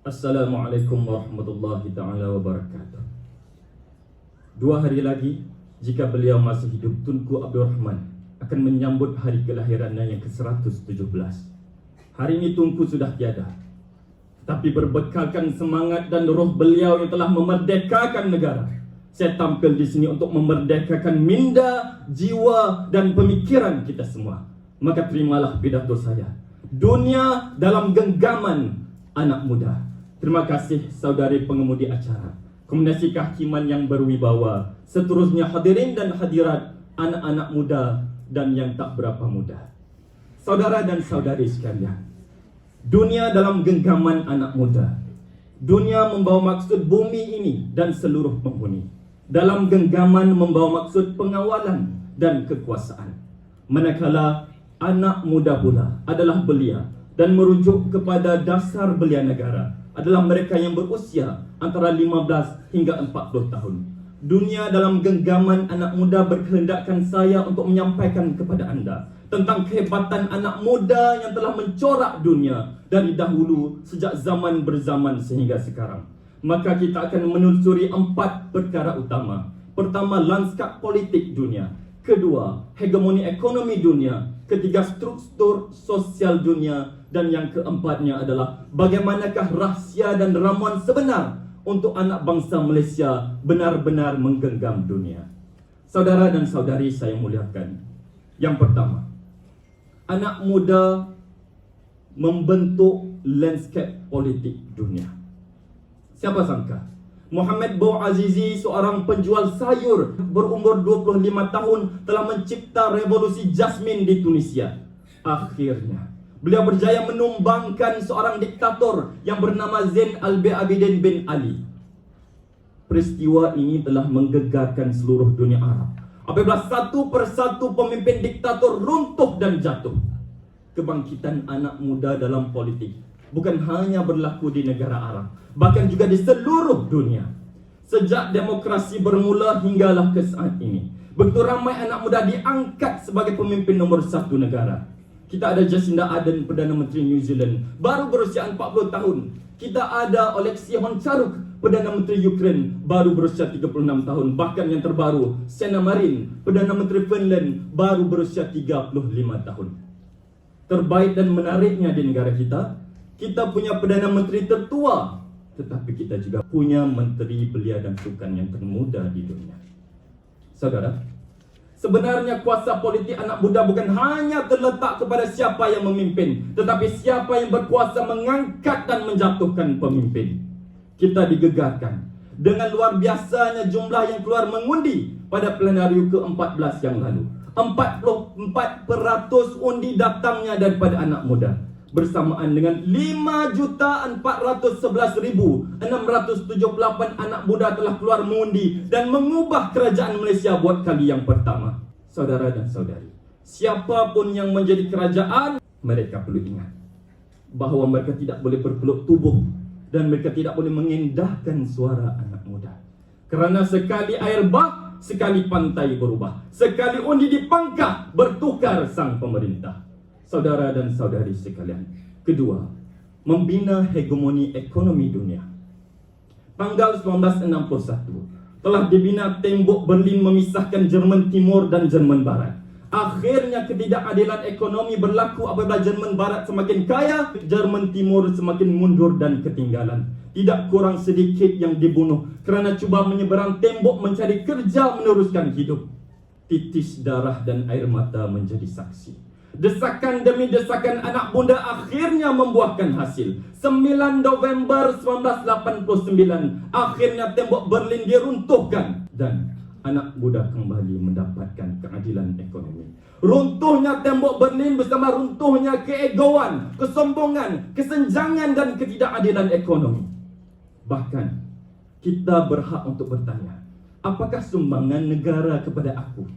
Assalamualaikum warahmatullahi ta'ala wabarakatuh. 2 hari lagi, jika beliau masih hidup, Tunku Abdul Rahman akan menyambut hari kelahirannya yang ke-117. Hari ini Tunku sudah tiada, tapi berbekalkan semangat dan roh beliau yang telah memerdekakan negara, saya tampil di sini untuk memerdekakan minda, jiwa dan pemikiran kita semua. Maka terimalah pidato saya, dunia dalam genggaman anak muda. Terima kasih saudari pengemudi acara, Kombinasi Kehakiman yang berwibawa, seterusnya hadirin dan hadirat, anak-anak muda dan yang tak berapa muda. Saudara dan saudari sekalian, dunia dalam genggaman anak muda. Dunia membawa maksud bumi ini dan seluruh penghuni. Dalam genggaman membawa maksud pengawalan dan kekuasaan. Manakala anak muda pula adalah belia dan merujuk kepada dasar belia negara adalah mereka yang berusia antara 15 hingga 40 tahun. Dunia dalam genggaman anak muda berkehendakkan saya untuk menyampaikan kepada anda tentang kehebatan anak muda yang telah mencorak dunia dari dahulu sejak zaman berzaman sehingga sekarang. Maka kita akan menelusuri 4 perkara utama. Pertama, lanskap politik dunia. Kedua, hegemoni ekonomi dunia. Ketiga, struktur sosial dunia. Dan yang keempatnya adalah bagaimanakah rahsia dan ramuan sebenar untuk anak bangsa Malaysia benar-benar menggenggam dunia. Saudara dan saudari saya muliakan, yang pertama, anak muda membentuk landscape politik dunia. Siapa sangka Muhammad Bouazizi, seorang penjual sayur berumur 25 tahun, telah mencipta revolusi jasmin di Tunisia. Akhirnya beliau berjaya menumbangkan seorang diktator yang bernama Zain Al-Abidin bin Ali. Peristiwa ini telah menggegarkan seluruh dunia Arab. Apabila satu persatu pemimpin diktator runtuh dan jatuh, kebangkitan anak muda dalam politik bukan hanya berlaku di negara Arab, bahkan juga di seluruh dunia. Sejak demokrasi bermula hinggalah ke saat ini, begitu ramai anak muda diangkat sebagai pemimpin nomor 1 negara. Kita ada Jacinda Ardern, Perdana Menteri New Zealand, baru berusia 40 tahun. Kita ada Oleksiy Honcharuk, Perdana Menteri Ukraine, baru berusia 36 tahun. Bahkan yang terbaru, Sanna Marin, Perdana Menteri Finland, baru berusia 35 tahun. Terbaik dan menariknya di negara kita, kita punya Perdana Menteri tertua, tetapi kita juga punya Menteri Belia dan Sukan yang termuda di dunia. Saudara, sebenarnya kuasa politik anak muda bukan hanya terletak kepada siapa yang memimpin, tetapi siapa yang berkuasa mengangkat dan menjatuhkan pemimpin. Kita digegarkan dengan luar biasanya jumlah yang keluar mengundi pada plenarium ke-14 yang lalu. 44% undi datangnya daripada anak muda, bersamaan dengan 5.411.678 anak muda telah keluar mengundi dan mengubah kerajaan Malaysia buat kali yang pertama. Saudara dan saudari, siapapun yang menjadi kerajaan, mereka perlu ingat bahawa mereka tidak boleh berpeluk tubuh dan mereka tidak boleh mengendahkan suara anak muda. Kerana sekali air bah, sekali pantai berubah, sekali undi dipangkah, bertukar sang pemerintah. Saudara dan saudari sekalian, kedua, membina hegemoni ekonomi dunia. Tanggal 1961 telah dibina tembok Berlin memisahkan Jerman Timur dan Jerman Barat. Akhirnya ketidakadilan ekonomi berlaku apabila Jerman Barat semakin kaya, Jerman Timur semakin mundur dan ketinggalan. Tidak kurang sedikit yang dibunuh kerana cuba menyeberang tembok mencari kerja meneruskan hidup. Titis darah dan air mata menjadi saksi. Desakan demi desakan anak muda akhirnya membuahkan hasil. 9 November 1989, akhirnya tembok Berlin diruntuhkan dan anak muda kembali mendapatkan keadilan ekonomi. Runtuhnya tembok Berlin bersama runtuhnya keegoan, kesombongan, kesenjangan dan ketidakadilan ekonomi. Bahkan kita berhak untuk bertanya, apakah sumbangan negara kepada aku?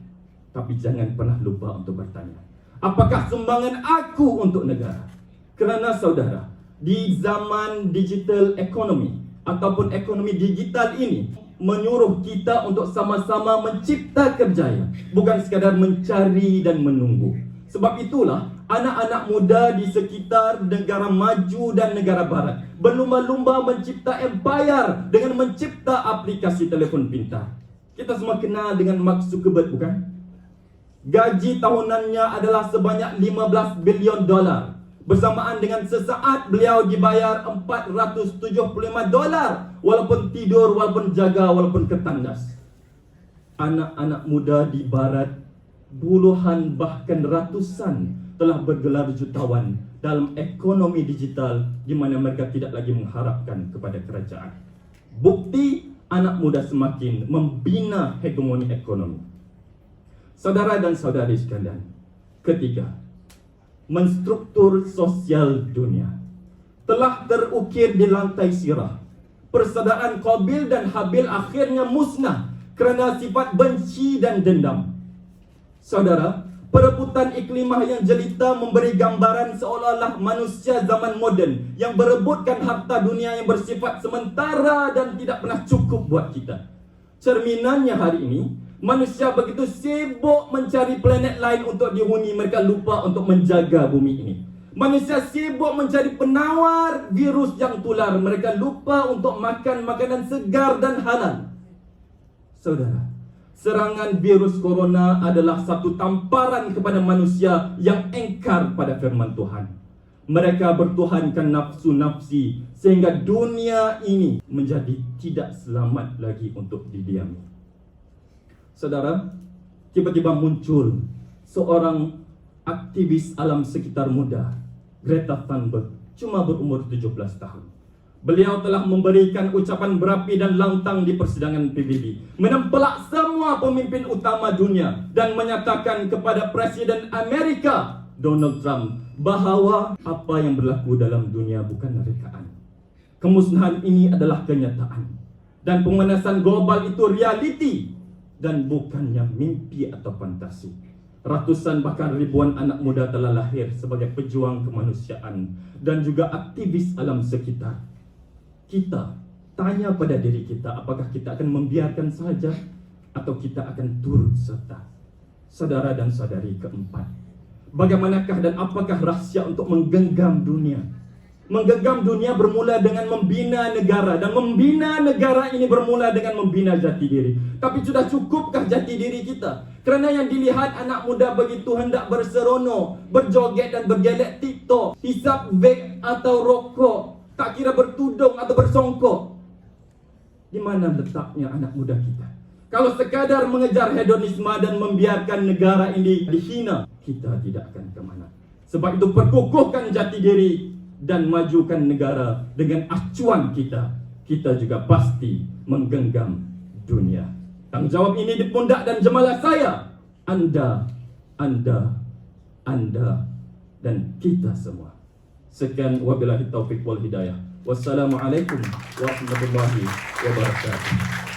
Tapi jangan pernah lupa untuk bertanya, apakah sumbangan aku untuk negara? Kerana saudara, di zaman digital ekonomi ataupun ekonomi digital ini menyuruh kita untuk sama-sama mencipta kerjaya, bukan sekadar mencari dan menunggu. Sebab itulah anak-anak muda di sekitar negara maju dan negara barat berlumba-lumba mencipta empire dengan mencipta aplikasi telefon pintar. Kita semua kenal dengan Mark Zuckerberg, bukan? Gaji tahunannya adalah sebanyak 15 bilion dolar. Bersamaan dengan sesaat beliau dibayar 475 dolar walaupun tidur, walaupun jaga, walaupun ketandas. Anak-anak muda di barat, puluhan bahkan ratusan, telah bergelar jutawan dalam ekonomi digital di mana mereka tidak lagi mengharapkan kepada kerajaan. Bukti anak muda semakin membina hegemoni ekonomi. Saudara dan saudari sekalian, ketiga, menstruktur sosial dunia telah terukir di lantai sirah. Persaudaraan Qabil dan Habil akhirnya musnah kerana sifat benci dan dendam. Saudara, perebutan iklimah yang jelita memberi gambaran seolah-olah manusia zaman moden yang berebutkan harta dunia yang bersifat sementara dan tidak pernah cukup buat kita. Cerminannya hari ini, manusia begitu sibuk mencari planet lain untuk dihuni, mereka lupa untuk menjaga bumi ini. Manusia sibuk mencari penawar virus yang tular, mereka lupa untuk makan makanan segar dan halal. Saudara, serangan virus corona adalah satu tamparan kepada manusia yang engkar pada firman Tuhan. Mereka bertuhankan nafsu-nafsi sehingga dunia ini menjadi tidak selamat lagi untuk didiami. Saudara, tiba-tiba muncul seorang aktivis alam sekitar muda, Greta Thunberg, cuma berumur 17 tahun. Beliau telah memberikan ucapan berapi dan lantang di persidangan PBB, menempelak semua pemimpin utama dunia dan menyatakan kepada Presiden Amerika Donald Trump bahawa apa yang berlaku dalam dunia bukan rekaan. Kemusnahan ini adalah kenyataan dan pemanasan global itu realiti dan bukannya mimpi atau fantasi. Ratusan bahkan ribuan anak muda telah lahir sebagai pejuang kemanusiaan dan juga aktivis alam sekitar. Kita tanya pada diri kita, apakah kita akan membiarkan saja atau kita akan turut serta? Saudara dan saudari, keempat, bagaimanakah dan apakah rahsia untuk menggenggam dunia? Menggenggam dunia bermula dengan membina negara, dan membina negara ini bermula dengan membina jati diri. Tapi sudah cukupkah jati diri kita? Kerana yang dilihat anak muda begitu hendak berseronok, berjoget dan bergelek TikTok, hisap vape atau rokok, tak kira bertudung atau bersongkok. Di mana letaknya anak muda kita? Kalau sekadar mengejar hedonisme dan membiarkan negara ini dihina, kita tidak akan ke mana. Sebab itu perkukuhkan jati diri dan majukan negara dengan acuan kita. Kita juga pasti menggenggam dunia. Tanggungjawab ini di pundak dan jemalah saya, Anda, dan kita semua. Sekian, wabillahi taufiq wal hidayah. Wassalamualaikum warahmatullahi wabarakatuh.